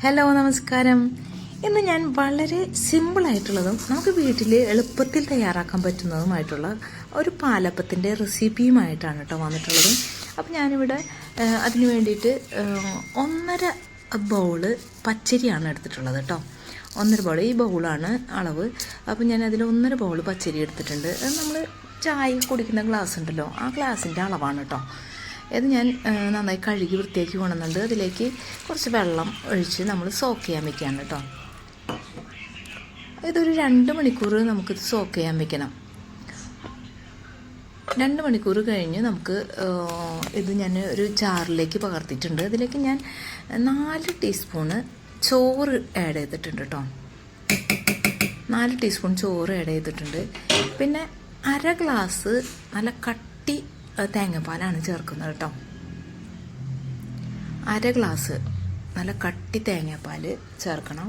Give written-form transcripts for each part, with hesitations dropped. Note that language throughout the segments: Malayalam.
ഹലോ നമസ്കാരം. ഇന്ന് ഞാൻ വളരെ സിമ്പിളായിട്ടുള്ളതും നമുക്ക് വീട്ടിൽ എളുപ്പത്തിൽ തയ്യാറാക്കാൻ പറ്റുന്നതുമായിട്ടുള്ള ഒരു പാലപ്പത്തിൻ്റെ റെസിപ്പിയുമായിട്ടാണ് കേട്ടോ വന്നിട്ടുള്ളത്. അപ്പോൾ ഞാനിവിടെ അതിന് വേണ്ടിയിട്ട് 1.5 ബൗള് പച്ചരിയാണ് എടുത്തിട്ടുള്ളത് കേട്ടോ. 1.5 ബൗൾ, ഈ ബൗളാണ് അളവ്. അപ്പോൾ ഞാൻ അതിൽ 1.5 ബൗൾ പച്ചരി എടുത്തിട്ടുണ്ട്. അത് നമ്മൾ ചായ കുടിക്കുന്ന ഗ്ലാസ് ഉണ്ടല്ലോ, ആ ഗ്ലാസിൻ്റെ അളവാണ് കേട്ടോ. ഇത് ഞാൻ നന്നായി കഴുകി വൃത്തിയാക്കി കൊണ്ടുവന്നുണ്ട്. അതിലേക്ക് കുറച്ച് വെള്ളം ഒഴിച്ച് നമ്മൾ സോക്ക് ചെയ്യാൻ വെക്കുകയാണ് കേട്ടോ. ഇതൊരു 2 മണിക്കൂർ നമുക്കിത് സോക്ക് ചെയ്യാൻ വെക്കണം. 2 മണിക്കൂർ കഴിഞ്ഞ് നമുക്ക് ഇത് ഞാൻ ഒരു ജാറിലേക്ക് പകർത്തിയിട്ടുണ്ട്. അതിലേക്ക് ഞാൻ 4 ടീസ്പൂണ് ചോറ് ആഡ് ചെയ്തിട്ടുണ്ട് കേട്ടോ. 4 ടീസ്പൂൺ ചോറ് ആഡ് ചെയ്തിട്ടുണ്ട്. പിന്നെ 1/2 ഗ്ലാസ് നല്ല കട്ടി തേങ്ങാപ്പാലാണ് ചേർക്കുന്നത് കേട്ടോ. 1/2 ഗ്ലാസ് നല്ല കട്ടി തേങ്ങാപ്പാൽ ചേർക്കണം.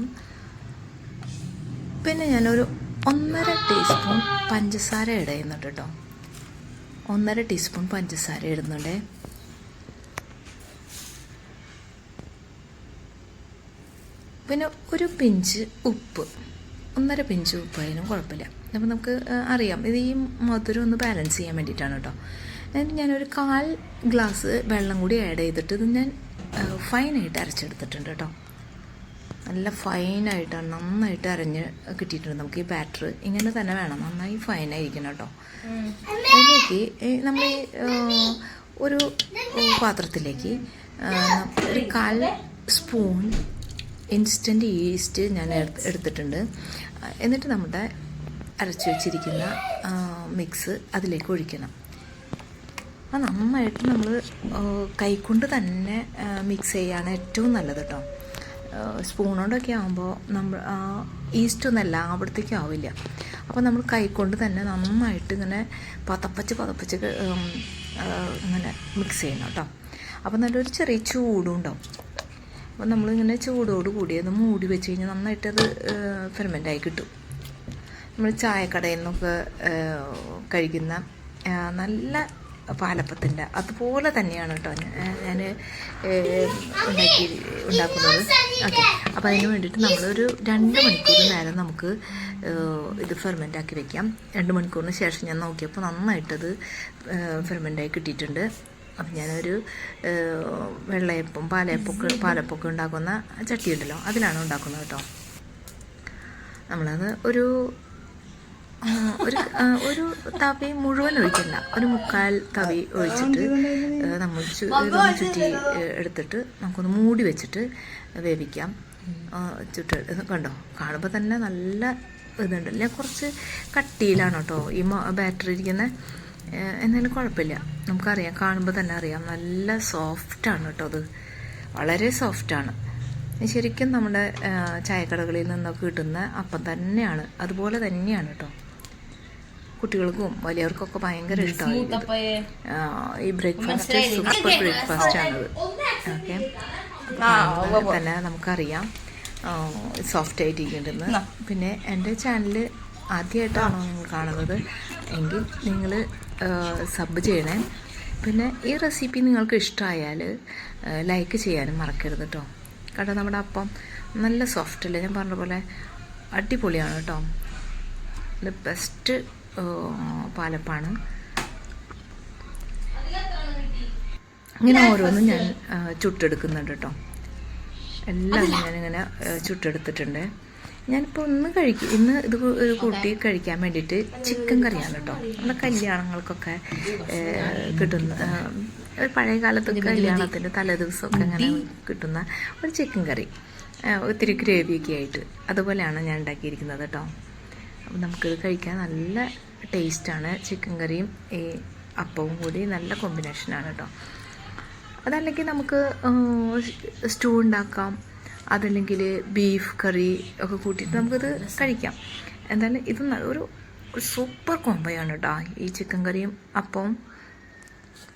പിന്നെ ഞാനൊരു 1.5 ടീസ്പൂൺ പഞ്ചസാര ആഡ് ചെയ്യുന്നുണ്ട് കേട്ടോ. 1.5 ടീസ്പൂൺ പഞ്ചസാര ഇടുന്നുണ്ട്. പിന്നെ ഒരു പിഞ്ച് ഉപ്പ്, 1.5 പിഞ്ച് ഉപ്പായാലും കുഴപ്പമില്ല. അപ്പോൾ നമുക്ക് അറിയാം ഇത് ഈ മധുരം ഒന്ന് ബാലൻസ് ചെയ്യാൻ വേണ്ടിയിട്ടാണ് കേട്ടോ. എന്നിട്ട് ഞാനൊരു 1/4 ഗ്ലാസ് വെള്ളം കൂടി ആഡ് ചെയ്തിട്ട് ഇത് ഞാൻ ഫൈനായിട്ട് അരച്ചെടുത്തിട്ടുണ്ട് കേട്ടോ. നല്ല ഫൈനായിട്ടാണ്, നന്നായിട്ട് അരഞ്ഞ് കിട്ടിയിട്ടുണ്ട്. നമുക്ക് ഈ ബാറ്റർ ഇങ്ങനെ തന്നെ വേണം, നന്നായി ഫൈനായിരിക്കണം കേട്ടോ. അതിലേക്ക് നമ്മൾ ഒരു പാത്രത്തിലേക്ക് ഒരു 1/4 സ്പൂൺ ഇൻസ്റ്റൻറ്റ് ഈസ്റ്റ് ഞാൻ എടുത്തിട്ടുണ്ട്. എന്നിട്ട് നമ്മുടെ അരച്ച് വെച്ചിരിക്കുന്ന മിക്സ് അതിലേക്ക് ഒഴിക്കണം. അത് നന്നായിട്ട് നമ്മൾ കൈകൊണ്ട് തന്നെ മിക്സ് ചെയ്യാണ് ഏറ്റവും നല്ലത് കേട്ടോ. സ്പൂൺ കൊണ്ടൊക്കെ ആകുമ്പോൾ നമ്മൾ ഈസ്റ്റൊന്നും എല്ലായിടത്തേക്കും ആവില്ല. അപ്പോൾ നമ്മൾ കൈകൊണ്ട് തന്നെ നന്നായിട്ട് ഇങ്ങനെ പതപ്പച്ച് ഇങ്ങനെ മിക്സ് ചെയ്യണം കേട്ടോ. അപ്പോൾ നല്ലൊരു ചെറിയ ചൂടും ഉണ്ടാവും. അപ്പോൾ നമ്മളിങ്ങനെ ചൂടോട് കൂടി അത് മൂടി വെച്ച് കഴിഞ്ഞാൽ നന്നായിട്ടത് ഫെർമെൻ്റായി കിട്ടും. നമ്മൾ ചായക്കടയിൽ നിന്നൊക്കെ കഴിക്കുന്ന നല്ല പാലപ്പത്തിൻ്റെ അതുപോലെ തന്നെയാണ് കേട്ടോ ഞാൻ ഉണ്ടാക്കുന്നത്. ഓക്കെ, അപ്പോൾ അതിന് വേണ്ടിയിട്ട് നമ്മളൊരു 2 മണിക്കൂർ നേരം നമുക്ക് ഇത് ഫെർമെൻ്റാക്കി വെക്കാം. 2 മണിക്കൂറിന് ശേഷം ഞാൻ നോക്കിയപ്പോൾ നന്നായിട്ടത് ഫെർമെൻ്റായി കിട്ടിയിട്ടുണ്ട്. അപ്പം ഞാനൊരു വെള്ളയപ്പം പാലപ്പൊക്കെ ഉണ്ടാക്കുന്ന ചട്ടി ഉണ്ടല്ലോ, അതിലാണ് ഉണ്ടാക്കുന്നത് കേട്ടോ. നമ്മളത് ഒരു തവി മുഴുവൻ ഒഴിക്കില്ല, ഒരു 1/4 തവി ഒഴിച്ചിട്ട് നമ്മൾ ഇതൊന്ന് ചുറ്റി എടുത്തിട്ട് നമുക്കൊന്ന് മൂടി വെച്ചിട്ട് വേവിക്കാം. കണ്ടോ, കാണുമ്പോൾ തന്നെ നല്ല ഇതുണ്ട്. ഞാൻ കുറച്ച് കട്ടിയിലാണ് കേട്ടോ ഈ ബാറ്ററി ഇരിക്കുന്നത്. എന്നാലും കുഴപ്പമില്ല, നമുക്കറിയാം, കാണുമ്പോൾ തന്നെ അറിയാം നല്ല സോഫ്റ്റാണ് കേട്ടോ. അത് വളരെ സോഫ്റ്റാണ്. ശരിക്കും നമ്മുടെ ചായക്കടകളിൽ നിന്നൊക്കെ കിട്ടുന്ന അപ്പം തന്നെയാണ്, അതുപോലെ തന്നെയാണ് കേട്ടോ. കുട്ടികൾക്കും വലിയവർക്കൊക്കെ ഭയങ്കര ഇഷ്ടമാണ് ഈ ബ്രേക്ക്ഫാസ്റ്റ്. സൂപ്പർ ബ്രേക്ക്ഫാസ്റ്റാണത്. ഓക്കെ, തന്നെ നമുക്കറിയാം സോഫ്റ്റ് ആയിട്ടിരിക്കുന്നുണ്ടെന്ന്. പിന്നെ എൻ്റെ ചാനൽ ആദ്യമായിട്ടാണോ നിങ്ങൾ കാണുന്നത് എങ്കിൽ നിങ്ങൾ സബ് ചെയ്യണേ. പിന്നെ ഈ റെസിപ്പി നിങ്ങൾക്ക് ഇഷ്ടമായാൽ ലൈക്ക് ചെയ്യാനും മറക്കരുത് കേട്ടോ. കാരണം നമ്മുടെ അപ്പം നല്ല സോഫ്റ്റ് അല്ലേ, ഞാൻ പറഞ്ഞ പോലെ അടിപൊളിയാണ് കേട്ടോ. ഇത് ബെസ്റ്റ് പാലപ്പാണ്. ഇങ്ങനെ ഓരോന്നും ഞാൻ ചുട്ടെടുക്കുന്നുണ്ട് കേട്ടോ. എല്ലാം ഞാനിങ്ങനെ ചുട്ടെടുത്തിട്ടുണ്ട്. ഞാനിപ്പോൾ ഇന്ന് ഇത് കൂട്ടി കഴിക്കാൻ വേണ്ടിയിട്ട് ചിക്കൻ കറിയാണ് കേട്ടോ. നമ്മുടെ കല്യാണങ്ങൾക്കൊക്കെ കിട്ടുന്ന പഴയ കാലത്തൊക്കെ കല്യാണത്തിൻ്റെ തലേദിവസമൊക്കെ അങ്ങനെ കിട്ടുന്ന ഒരു ചിക്കൻ കറി, ഒത്തിരി ഗ്രേവിയൊക്കെ ആയിട്ട് അതുപോലെയാണ് ഞാൻ ഉണ്ടാക്കിയിരിക്കുന്നത് കേട്ടോ. അപ്പം നമുക്കിത് കഴിക്കാൻ നല്ല ടേസ്റ്റാണ്. ചിക്കൻ കറിയും ഈ അപ്പവും കൂടി നല്ല കോമ്പിനേഷനാണ് കേട്ടോ. അതല്ലെങ്കിൽ നമുക്ക് സ്റ്റൂ ഉണ്ടാക്കാം, അതല്ലെങ്കിൽ ബീഫ് കറി ഒക്കെ കൂട്ടിയിട്ട് നമുക്കിത് കഴിക്കാം. എന്തായാലും ഇത് ഒരു സൂപ്പർ കോംബോയാണ് കേട്ടോ. ഈ ചിക്കൻ കറിയും അപ്പവും